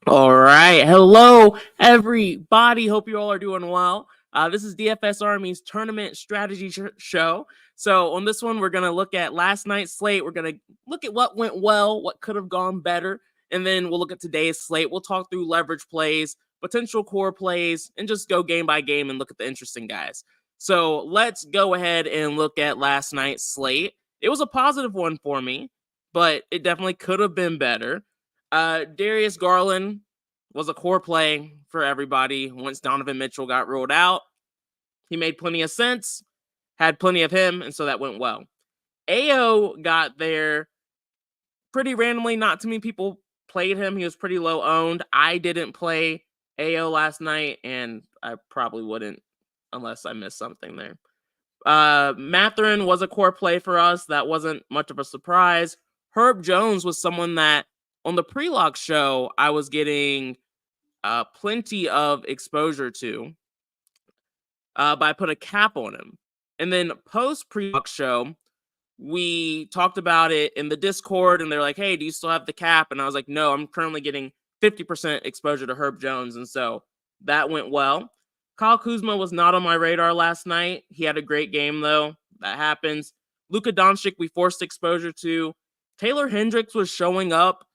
All right. Hello, everybody. Hope you all are doing well. This is DFS Army's tournament strategy show. So, on this one, we're going to look at last night's slate. We're going to look at what went well, what could have gone better. And then we'll look at today's slate. We'll talk through leverage plays, potential core plays, and just go game by game and look at the interesting guys. So, let's go ahead and look at last night's slate. It was a positive one for me, but it definitely could have been better. Darius Garland was a core play for everybody once Donovan Mitchell got ruled out. He made plenty of sense, had plenty of him, and so that went well. AO got there pretty randomly. Not too many people played him. He was pretty low owned. I didn't play AO last night, and I probably wouldn't unless I missed something there. Mathurin was a core play for us. That wasn't much of a surprise. Herb Jones was someone that on the pre-lock show I was getting plenty of exposure to, but I put a cap on him. And then post pre-lock show, we talked about it in the Discord, and they're like, "Hey, do you still have the cap?" And I was like, "No, I'm currently getting 50% exposure to Herb Jones," and so that went well. Kyle Kuzma was not on my radar last night. He had a great game, though. That happens. Luka Doncic, we forced exposure to. Taylor Hendricks was showing up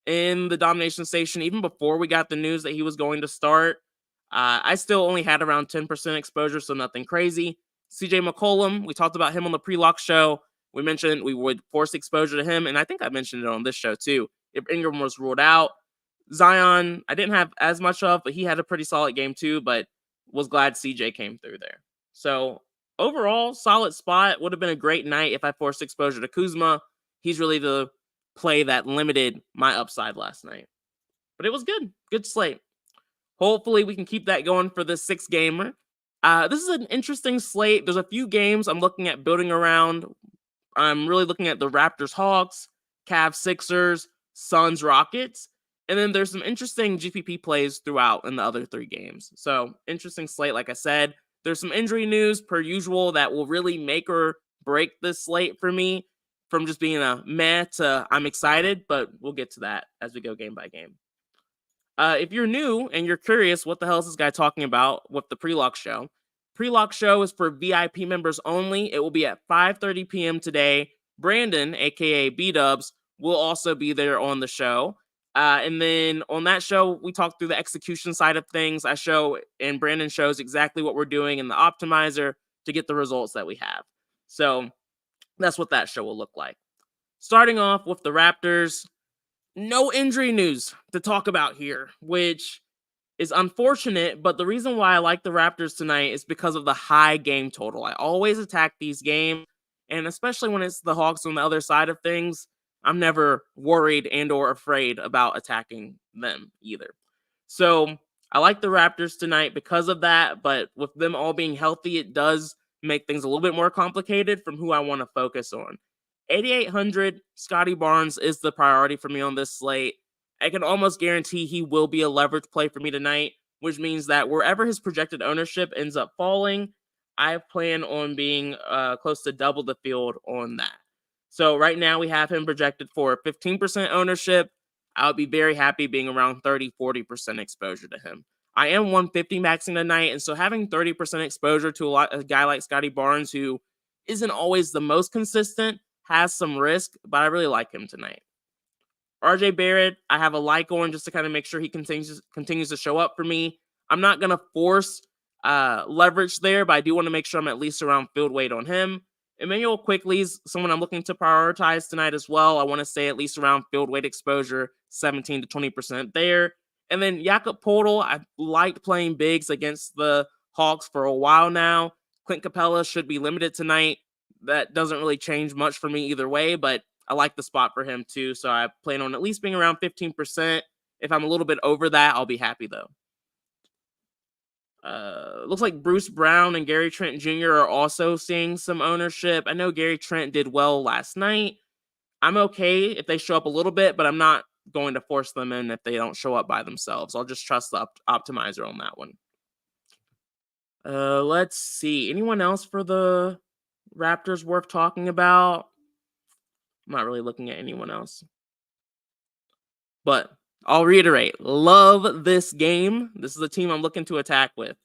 in the domination station even before we got the news that he was going to start. I still only had around 10% exposure, so nothing crazy. CJ McCollum, we talked about him on the pre-lock show. We mentioned we would force exposure to him, and I think I mentioned it on this show too. If Ingram was ruled out, Zion, I didn't have as much of, but he had a pretty solid game too, but was glad CJ came through there. So overall, solid spot. Would have been a great night if I forced exposure to Kuzma. He's really the play that limited my upside last night. But it was good. Good slate. Hopefully we can keep that going for this 6-gamer. This is an interesting slate. There's a few games I'm looking at building around. I'm really looking at the Raptors Hawks, Cavs Sixers, Suns Rockets, and then there's some interesting GPP plays throughout in the other 3 games. So interesting slate, like I said. There's some injury news per usual that will really make or break this slate for me from just being a meh to I'm excited, but we'll get to that as we go game by game. If you're new and you're curious, what the hell is this guy talking about with the pre-lock show? Pre-lock show is for VIP members only. It will be at 5:30 p.m. today. Brandon, aka B-Dubs, will also be there on the show. And then on that show, we talk through the execution side of things. I show and Brandon shows exactly what we're doing in the optimizer to get the results that we have. So that's what that show will look like. Starting off with the Raptors, no injury news to talk about here, which is unfortunate, but the reason why I like the Raptors tonight is because of the high game total. I always attack these games, and especially when it's the Hawks on the other side of things, I'm never worried and or afraid about attacking them either. So I like the Raptors tonight because of that, but with them all being healthy, it does make things a little bit more complicated from who I want to focus on. 8,800, Scotty Barnes is the priority for me on this slate. I can almost guarantee he will be a leverage play for me tonight, which means that wherever his projected ownership ends up falling, I plan on being close to double the field on that. So right now we have him projected for 15% ownership. I would be very happy being around 30-40% exposure to him. I am 150 maxing tonight, and so having 30% exposure to a guy like Scotty Barnes, who isn't always the most consistent, has some risk, but I really like him tonight. RJ Barrett, I have a like on just to kind of make sure he continues to show up for me. I'm not going to force leverage there, but I do want to make sure I'm at least around field weight on him. Emmanuel Quickly's someone I'm looking to prioritize tonight as well. I want to stay at least around field weight exposure, 17 to 20% there. And then Jakob Poeltl, I've liked playing bigs against the Hawks for a while now. Clint Capella should be limited tonight. That doesn't really change much for me either way, but I like the spot for him too. So I plan on at least being around 15%. If I'm a little bit over that, I'll be happy though. Looks like Bruce Brown and Gary Trent Jr. are also seeing some ownership. I know Gary Trent did well last night. I'm okay if they show up a little bit, but I'm not going to force them in if they don't show up by themselves. I'll just trust the optimizer on that one. Let's see. Anyone else for the Raptors worth talking about? I'm not really looking at anyone else. But I'll reiterate, love this game. This is a team I'm looking to attack with.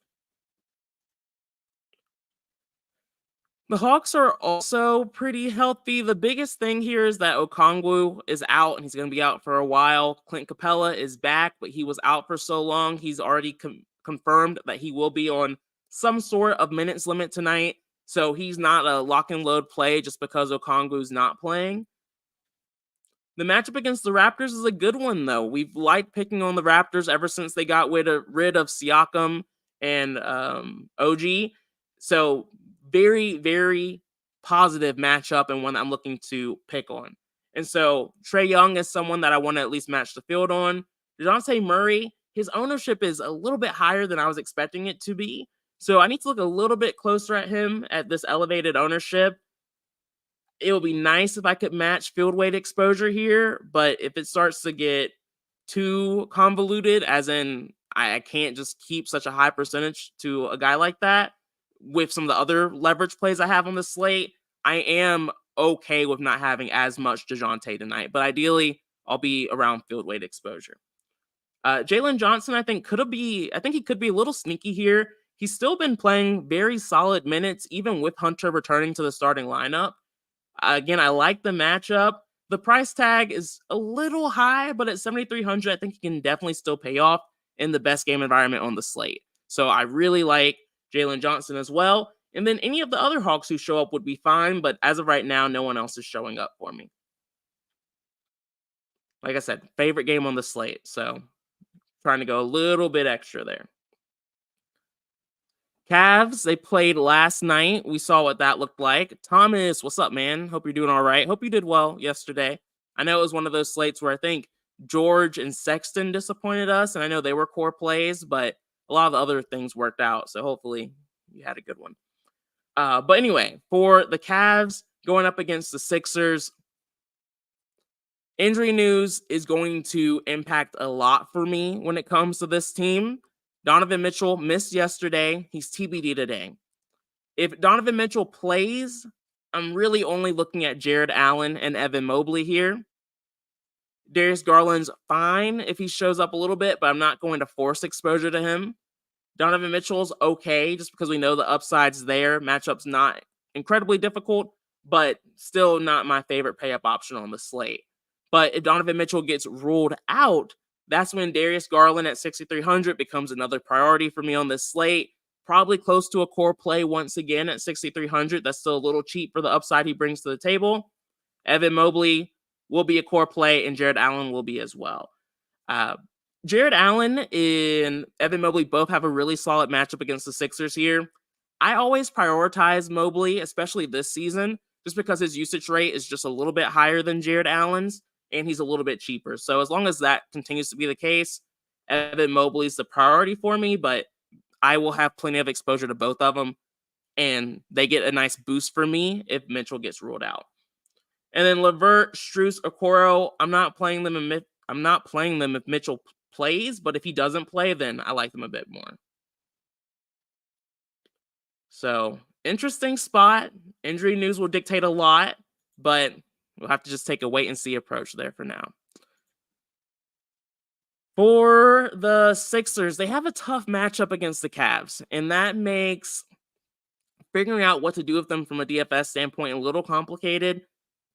The Hawks are also pretty healthy. The biggest thing here is that Okongwu is out and he's going to be out for a while. Clint Capella is back, but he was out for so long. He's already confirmed that he will be on some sort of minutes limit tonight. So he's not a lock and load play just because Okongwu's not playing. The matchup against the Raptors is a good one, though. We've liked picking on the Raptors ever since they got rid of Siakam and OG. So very, very positive matchup and one that I'm looking to pick on. And so Trae Young is someone that I want to at least match the field on. DeJounte Murray, his ownership is a little bit higher than I was expecting it to be. So I need to look a little bit closer at him at this elevated ownership. It would be nice if I could match field weight exposure here, but if it starts to get too convoluted, as in I can't just keep such a high percentage to a guy like that with some of the other leverage plays I have on the slate, I am okay with not having as much DeJounte tonight, but ideally I'll be around field weight exposure. Jalen Johnson, I think he could be a little sneaky here. He's still been playing very solid minutes, even with Hunter returning to the starting lineup. Again, I like the matchup. The price tag is a little high, but at 7,300, I think he can definitely still pay off in the best game environment on the slate. So I really like Jalen Johnson as well. And then any of the other Hawks who show up would be fine, but as of right now, no one else is showing up for me. Like I said, favorite game on the slate, so trying to go a little bit extra there. Cavs, they played last night. We saw what that looked like. Thomas, what's up, man? Hope you're doing all right. Hope you did well yesterday. I know it was one of those slates where I think George and Sexton disappointed us, and I know they were core plays, but a lot of the other things worked out, so hopefully you had a good one. But anyway, for the Cavs going up against the Sixers, injury news is going to impact a lot for me when it comes to this team. Donovan Mitchell missed yesterday. He's TBD today. If Donovan Mitchell plays, I'm really only looking at Jared Allen and Evan Mobley here. Darius Garland's fine if he shows up a little bit, but I'm not going to force exposure to him. Donovan Mitchell's okay just because we know the upside's there. Matchup's not incredibly difficult, but still not my favorite pay up option on the slate. But if Donovan Mitchell gets ruled out, that's when Darius Garland at 6,300 becomes another priority for me on this slate. Probably close to a core play once again at 6,300. That's still a little cheap for the upside he brings to the table. Evan Mobley will be a core play, and Jared Allen will be as well. Jared Allen and Evan Mobley both have a really solid matchup against the Sixers here. I always prioritize Mobley, especially this season, just because his usage rate is just a little bit higher than Jared Allen's, and he's a little bit cheaper. So as long as that continues to be the case, Evan Mobley's the priority for me, but I will have plenty of exposure to both of them, and they get a nice boost for me if Mitchell gets ruled out. And then LeVert, Strus, Okoro, I'm not playing them if Mitchell plays, but if he doesn't play, then I like them a bit more. So, interesting spot. Injury news will dictate a lot, but we'll have to just take a wait and see approach there for now. For the Sixers, they have a tough matchup against the Cavs, and that makes figuring out what to do with them from a DFS standpoint a little complicated.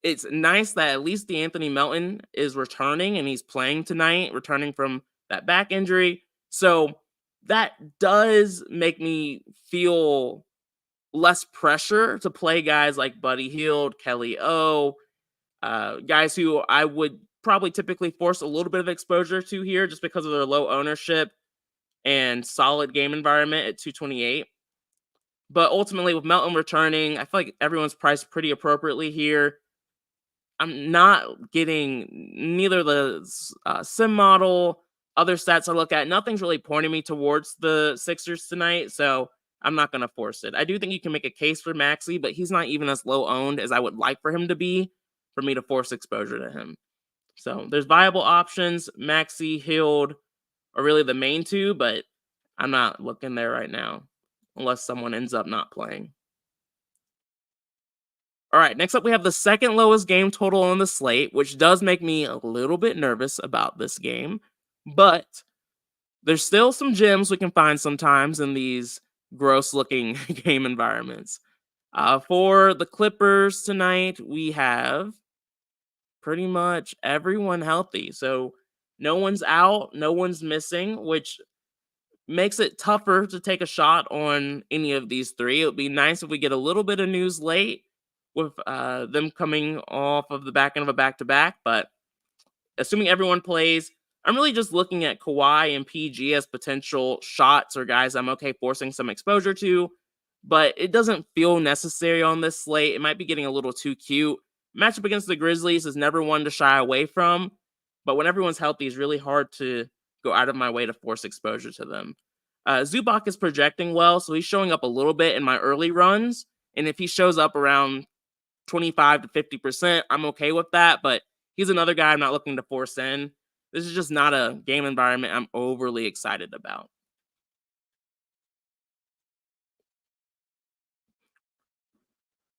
It's nice that at least DeAnthony Melton is returning, and he's playing tonight, returning from that back injury. So that does make me feel less pressure to play guys like Buddy Hield, Kelly O, guys who I would probably typically force a little bit of exposure to here just because of their low ownership and solid game environment at 228. But ultimately, with Melton returning, I feel like everyone's priced pretty appropriately here. I'm not getting neither the sim model, other stats I look at. Nothing's really pointing me towards the Sixers tonight, so I'm not going to force it. I do think you can make a case for Maxey, but he's not even as low owned as I would like for him to be for me to force exposure to him. So there's viable options. Maxey, Hield are really the main two, but I'm not looking there right now unless someone ends up not playing. All right, next up we have the second lowest game total on the slate, which does make me a little bit nervous about this game. But there's still some gems we can find sometimes in these gross looking game environments. For the Clippers tonight, we have pretty much everyone healthy. So no one's out, no one's missing, which makes it tougher to take a shot on any of these three. It would be nice if we get a little bit of news late with them coming off of the back end of a back to back. But assuming everyone plays, I'm really just looking at Kawhi and PG as potential shots or guys I'm okay forcing some exposure to, but it doesn't feel necessary on this slate. It might be getting a little too cute. Matchup against the Grizzlies is never one to shy away from, but when everyone's healthy, it's really hard to go out of my way to force exposure to them. Zubac is projecting well, so he's showing up a little bit in my early runs, and if he shows up around 25 to 50%, I'm okay with that, but he's another guy I'm not looking to force in. This is just not a game environment I'm overly excited about.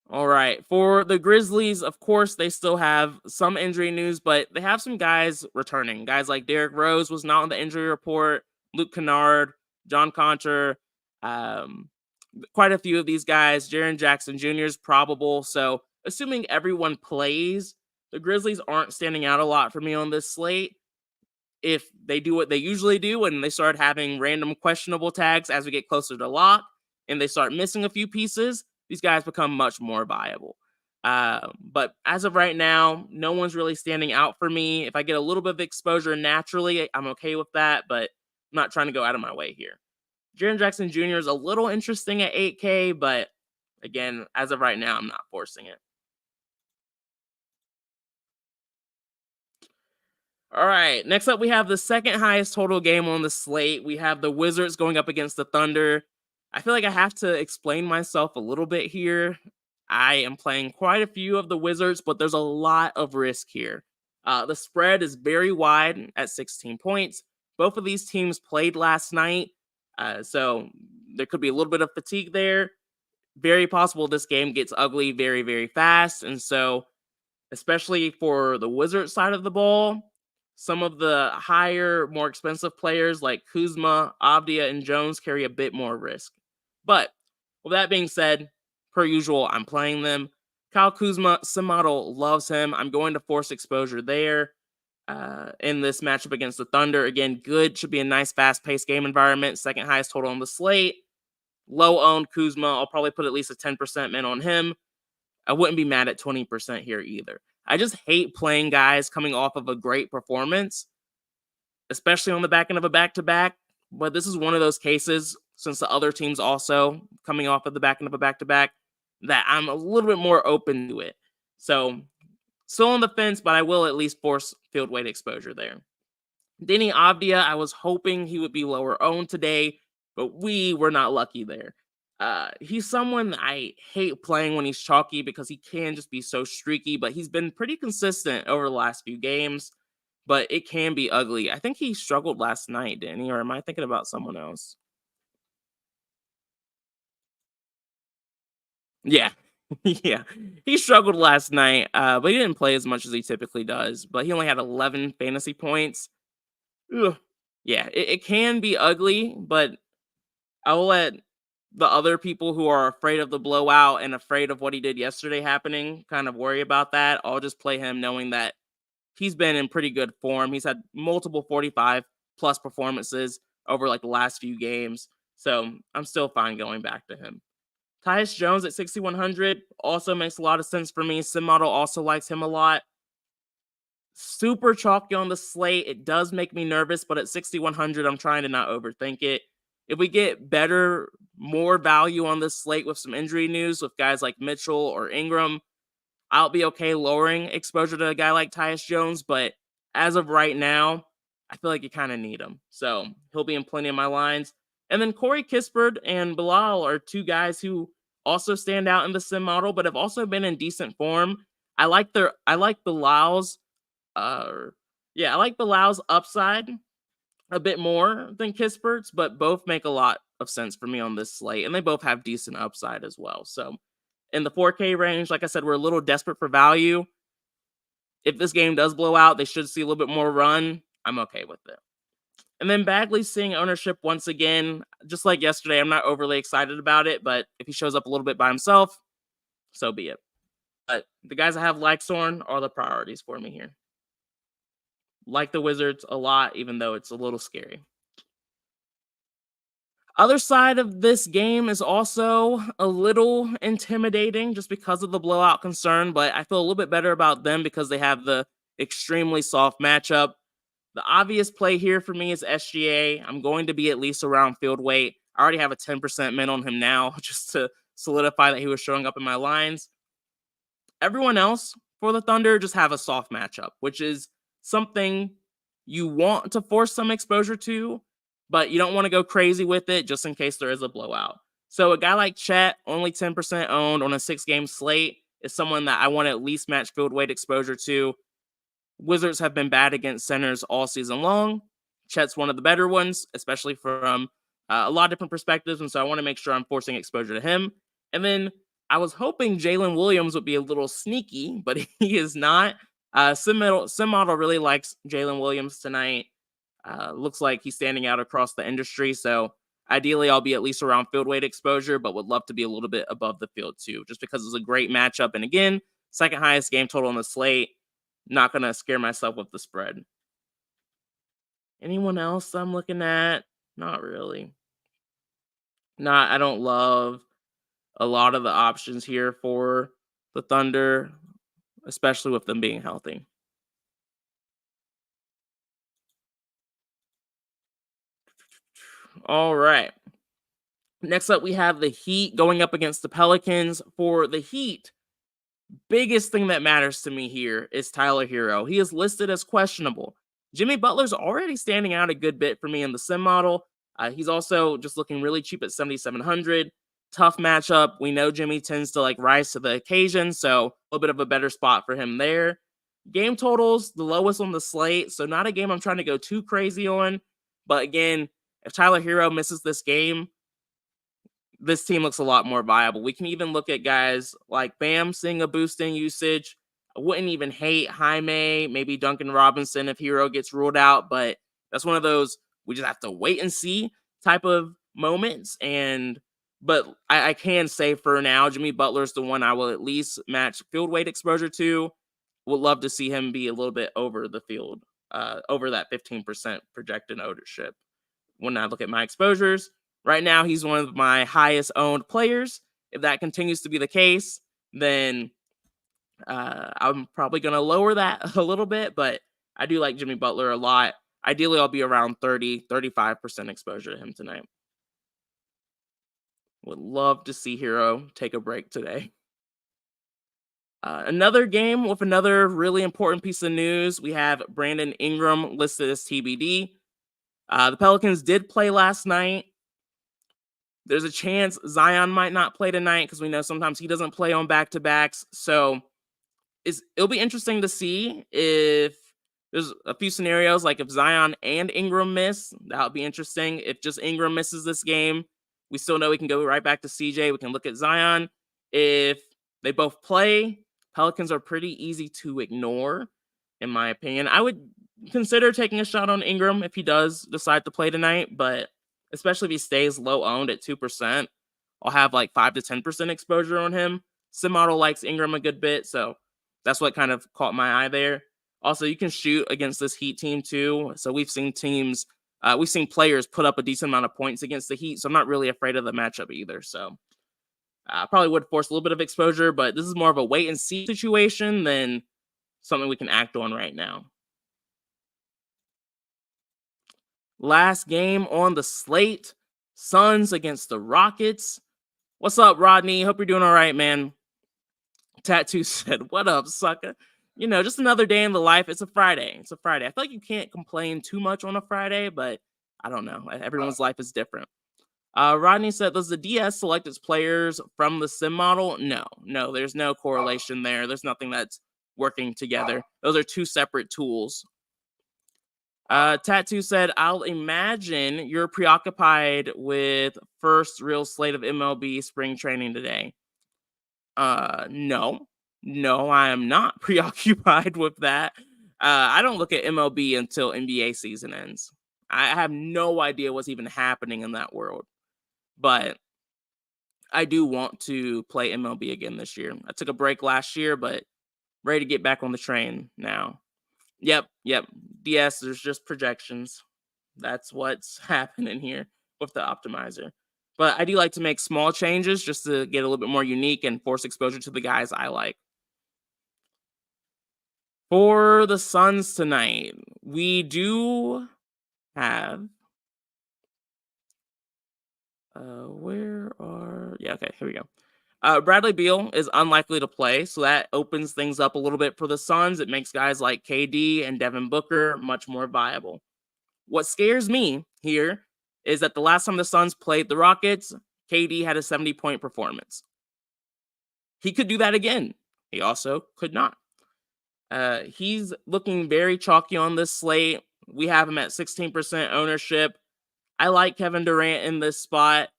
All right. For the Grizzlies, of course, they still have some injury news, but they have some guys returning. Guys like Derrick Rose was not on the injury report, Luke Kennard, John Conter, um, quite a few of these guys. Jaren Jackson Jr. is probable. So, assuming everyone plays, the Grizzlies aren't standing out a lot for me on this slate. If they do what they usually do and they start having random questionable tags as we get closer to lock and they start missing a few pieces, these guys become much more viable. But as of right now, no one's really standing out for me. If I get a little bit of exposure naturally, I'm okay with that, but I'm not trying to go out of my way here. Jaren Jackson Jr. is a little interesting at 8K, but again, as of right now, I'm not forcing it. All right. Next up, we have the second highest total game on the slate. We have the Wizards going up against the Thunder. I feel like I have to explain myself a little bit here. I am playing quite a few of the Wizards, but there's a lot of risk here. The spread is very wide at 16 points. Both of these teams played last night, so there could be a little bit of fatigue there. Very possible this game gets ugly very, very fast. And so especially for the Wizards side of the ball, some of the higher, more expensive players like Kuzma, Abdia, and Jones carry a bit more risk. But with that being said, per usual, I'm playing them. Kyle Kuzma, sim model loves him. I'm going to force exposure there in this matchup against the Thunder. Again, good. Should be a nice, fast-paced game environment. Second highest total on the slate. Low owned Kuzma. I'll probably put at least a 10% min on him. I wouldn't be mad at 20% here either. I just hate playing guys coming off of a great performance, especially on the back end of a back to back. But this is one of those cases, since the other team's also coming off of the back end of a back to back, that I'm a little bit more open to it. So, still on the fence, but I will at least force field weight exposure there. Denny Avdia, I was hoping he would be lower owned today, but we were not lucky there. He's someone I hate playing when he's chalky because he can just be so streaky, but he's been pretty consistent over the last few games, but it can be ugly. I think he struggled last night, didn't he? Or am I thinking about someone else? Yeah. Yeah. He struggled last night, but he didn't play as much as he typically does, but he only had 11 fantasy points. Ugh. Yeah, it can be ugly, but I'll let the other people who are afraid of the blowout and afraid of what he did yesterday happening kind of worry about that. I'll just play him knowing that he's been in pretty good form. He's had multiple 45 plus performances over like the last few games. So I'm still fine going back to him. Tyus Jones at 6,100 also makes a lot of sense for me. Sim model also likes him a lot. Super chalky on the slate. It does make me nervous, but at 6,100, I'm trying to not overthink it. If we get better, more value on this slate with some injury news with guys like Mitchell or Ingram, I'll be okay lowering exposure to a guy like Tyus Jones. But as of right now, I feel like you kind of need him. So he'll be in plenty of my lines. And then Corey Kispert and Bilal are two guys who also stand out in the sim model, but have also been in decent form. I like Bilal's I like Bilal's upside a bit more than Kispert's, but both make a lot of sense for me on this slate, and they both have decent upside as well. So in the 4K range, like I said, we're a little desperate for value. If this game does blow out, they should see a little bit more run. I'm okay with it. And then Bagley seeing ownership once again, just like yesterday. I'm not overly excited about it, but if he shows up a little bit by himself, so be it. But the guys I have like Sorn are the priorities for me here. Like the Wizards a lot, even though it's a little scary. Other side of this game is also a little intimidating just because of the blowout concern, but I feel a little bit better about them because they have the extremely soft matchup. The obvious play here for me is SGA. I'm going to be at least around field weight. I already have a 10% min on him now just to solidify that he was showing up in my lines. Everyone else for the Thunder just have a soft matchup, which is something you want to force some exposure to, but you don't want to go crazy with it just in case there is a blowout. So a guy like Chet, only 10% owned on a 6-game slate, is someone that I want to at least match field weight exposure to. Wizards have been bad against centers all season long. Chet's one of the better ones, especially from a lot of different perspectives, and so I want to make sure I'm forcing exposure to him. And then I was hoping Jalen Williams would be a little sneaky, but he is not. Sim Model really likes Jalen Williams tonight. Looks like he's standing out across the industry, so ideally I'll be at least around field weight exposure, but would love to be a little bit above the field too, just because it's a great matchup. And again, second highest game total on the slate. Not going to scare myself with the spread. Anyone else I'm looking at? Not really. I don't love a lot of the options here for the Thunder, especially with them being healthy. All right. Next up, we have the Heat going up against the Pelicans. For the Heat, biggest thing that matters to me here is Tyler Hero. He is listed as questionable. Jimmy Butler's already standing out a good bit for me in the sim model. He's also just looking really cheap at 7,700. Tough matchup. We know Jimmy tends to rise to the occasion, so a little bit of a better spot for him there. Game totals, the lowest on the slate, so not a game I'm trying to go too crazy on. But again, if Tyler Hero misses this game, this team looks a lot more viable. We can even look at guys like Bam seeing a boost in usage. I wouldn't even hate Jaime, maybe Duncan Robinson if Hero gets ruled out, but that's one of those we just have to wait and see type of moments. But I can say for now, Jimmy Butler's the one I will at least match field weight exposure to. Would love to see him be a little bit over the field, over that 15% projected ownership. When I look at my exposures, right now, he's one of my highest owned players. If that continues to be the case, then I'm probably going to lower that a little bit, but I do like Jimmy Butler a lot. Ideally, I'll be around 35% exposure to him tonight. Would love to see Hero take a break today. Another game with another really important piece of news. We have Brandon Ingram listed as TBD. The Pelicans did play last night. There's a chance Zion might not play tonight because we know sometimes he doesn't play on back-to-backs. So it'll be interesting to see if there's a few scenarios, like if Zion and Ingram miss, that would be interesting. If just Ingram misses this game, we still know we can go right back to CJ. We can look at Zion. If they both play, Pelicans are pretty easy to ignore, in my opinion. I would consider taking a shot on Ingram if he does decide to play tonight, but especially if he stays low owned at 2%, I'll have 5 to 10% exposure on him. Sim model likes Ingram a good bit, so that's what kind of caught my eye there. Also, you can shoot against this Heat team too. So we've seen players put up a decent amount of points against the Heat, so I'm not really afraid of the matchup either. So I probably would force a little bit of exposure, but this is more of a wait and see situation than something we can act on right now. Last game on the slate, Suns against the Rockets. What's up, Rodney? Hope you're doing all right, man. Tattoo said, what up, sucker? Just another day in the life. It's a Friday. I feel like you can't complain too much on a Friday, but I don't know. Everyone's life is different. Rodney said, does the DS select its players from the sim model? No, there's no correlation there. There's nothing that's working together. Those are two separate tools. Tattoo said, I'll imagine you're preoccupied with first real slate of MLB spring training today. No, I am not preoccupied with that. I don't look at MLB until NBA season ends. I have no idea what's even happening in that world. But I do want to play MLB again this year. I took a break last year, but ready to get back on the train now. Yep. DS, there's just projections. That's what's happening here with the optimizer. But I do like to make small changes just to get a little bit more unique and force exposure to the guys I like. For the Suns tonight, we do have here we go. Bradley Beal is unlikely to play, so that opens things up a little bit for the Suns. It makes guys like KD and Devin Booker much more viable. What scares me here is that the last time the Suns played the Rockets, KD had a 70-point performance. He could do that again. He also could not. He's looking very chalky on this slate. We have him at 16% ownership. I like Kevin Durant in this spot.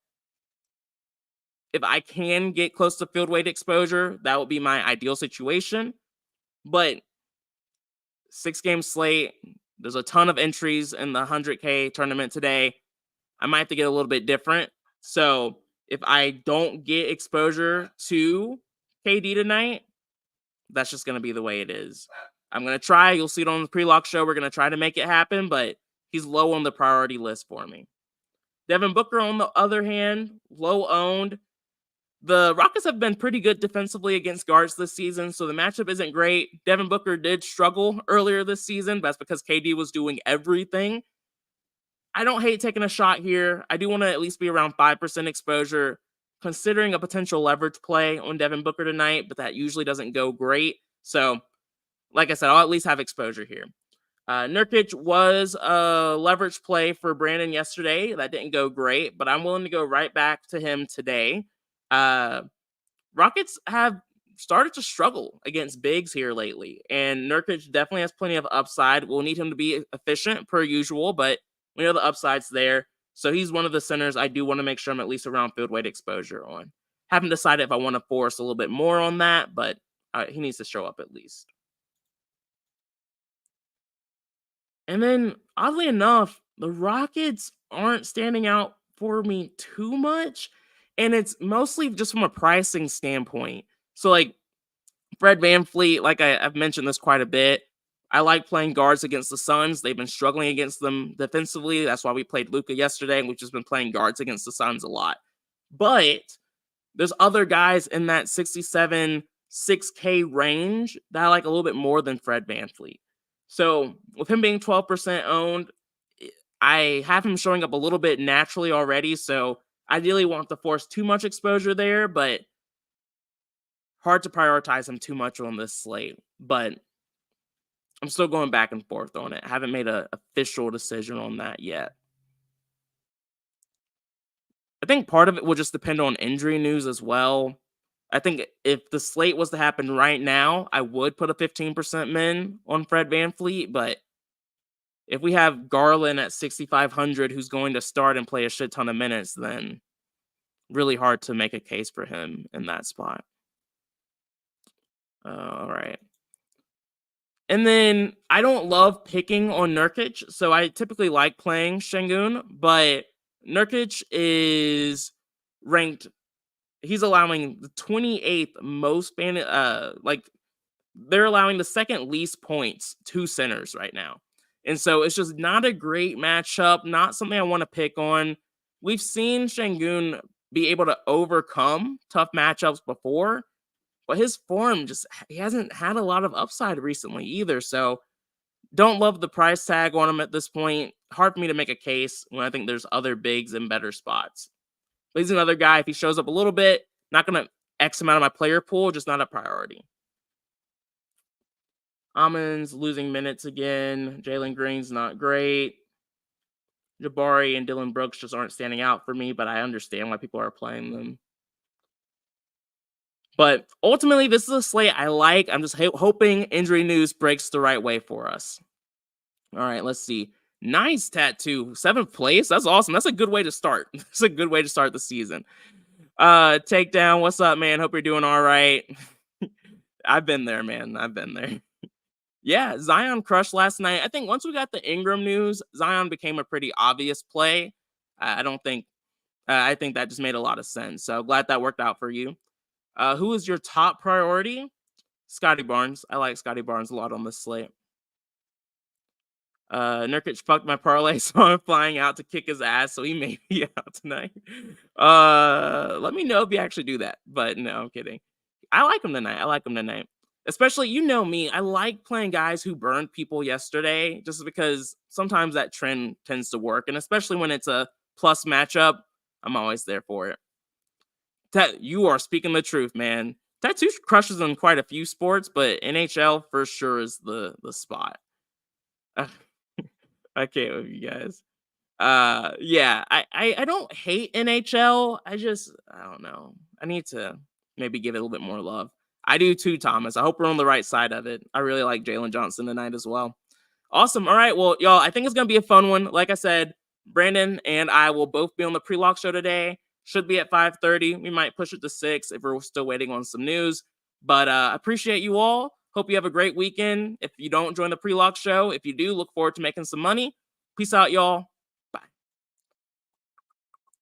If I can get close to field weight exposure, that would be my ideal situation. But 6-game slate, there's a ton of entries in the 100K tournament today. I might have to get a little bit different. So if I don't get exposure to KD tonight, that's just going to be the way it is. I'm going to try. You'll see it on the pre-lock show. We're going to try to make it happen, but he's low on the priority list for me. Devin Booker, on the other hand, low owned. The Rockets have been pretty good defensively against guards this season, so the matchup isn't great. Devin Booker did struggle earlier this season, but that's because KD was doing everything. I don't hate taking a shot here. I do want to at least be around 5% exposure, considering a potential leverage play on Devin Booker tonight, but that usually doesn't go great. So, like I said, I'll at least have exposure here. Nurkic was a leverage play for Brandon yesterday. That didn't go great, but I'm willing to go right back to him today. Rockets have started to struggle against bigs here lately, and Nurkic definitely has plenty of upside. We'll need him to be efficient per usual, but we know the upside's there. So he's one of the centers I do want to make sure I'm at least around field weight exposure on. Haven't decided if I want to force a little bit more on that, but he needs to show up at least. And then, oddly enough, the Rockets aren't standing out for me too much. And it's mostly just from a pricing standpoint. So, like, Fred VanVleet, like I've mentioned this quite a bit. I like playing guards against the Suns. They've been struggling against them defensively. That's why we played Luka yesterday, and we've just been playing guards against the Suns a lot. But there's other guys in that 67, 6K range that I like a little bit more than Fred VanVleet. So with him being 12% owned, I have him showing up a little bit naturally already. So ideally want to force too much exposure there, but hard to prioritize him too much on this slate. But I'm still going back and forth on it. I haven't made an official decision on that yet. I think part of it will just depend on injury news as well. I think if the slate was to happen right now, I would put a 15% min on Fred VanVleet, but if we have Garland at 6,500 who's going to start and play a shit ton of minutes, then really hard to make a case for him in that spot. All right. And then I don't love picking on Nurkic, so I typically like playing Şengün, but Nurkic is ranked. He's allowing the 28th most they're allowing the second least points to centers right now. And so it's just not a great matchup, not something I want to pick on. We've seen Şengün be able to overcome tough matchups before, but his form he hasn't had a lot of upside recently either. So don't love the price tag on him at this point. Hard for me to make a case when I think there's other bigs in better spots. But he's another guy, if he shows up a little bit, not going to X him out of my player pool, just not a priority. Amon's losing minutes again. Jalen Green's not great. Jabari and Dylan Brooks just aren't standing out for me, but I understand why people are playing them. But ultimately, this is a slate I like. I'm just hoping injury news breaks the right way for us. All right, let's see. Nice tattoo. 7th place. That's awesome. That's a good way to start. That's a good way to start the season. Takedown. What's up, man? Hope you're doing all right. I've been there, man. I've been there. Yeah, Zion crushed last night. I think once we got the Ingram news, Zion became a pretty obvious play. I don't think I think that just made a lot of sense. So glad that worked out for you. Who is your top priority? Scotty Barnes. I like Scotty Barnes a lot on this slate. Nurkic fucked my parlay, so I'm flying out to kick his ass, so he may be out tonight. Let me know if you actually do that. But no, I'm kidding. I like him tonight. I like him tonight. Especially, you know me, I like playing guys who burned people yesterday, just because sometimes that trend tends to work. And especially when it's a plus matchup, I'm always there for it. You are speaking the truth, man. Tattoo crushes in quite a few sports, but NHL for sure is the spot. I can't with you guys. Yeah, I don't hate NHL. I don't know. I need to maybe give it a little bit more love. I do too, Thomas. I hope we're on the right side of it. I really like Jalen Johnson tonight as well. Awesome. All right. Well, y'all, I think it's gonna be a fun one. Like I said, Brandon and I will both be on the pre-lock show today. Should be at 5:30. We might push it to 6 if we're still waiting on some news. But appreciate you all. Hope you have a great weekend. If you don't join the pre-lock show, if you do, look forward to making some money. Peace out, y'all.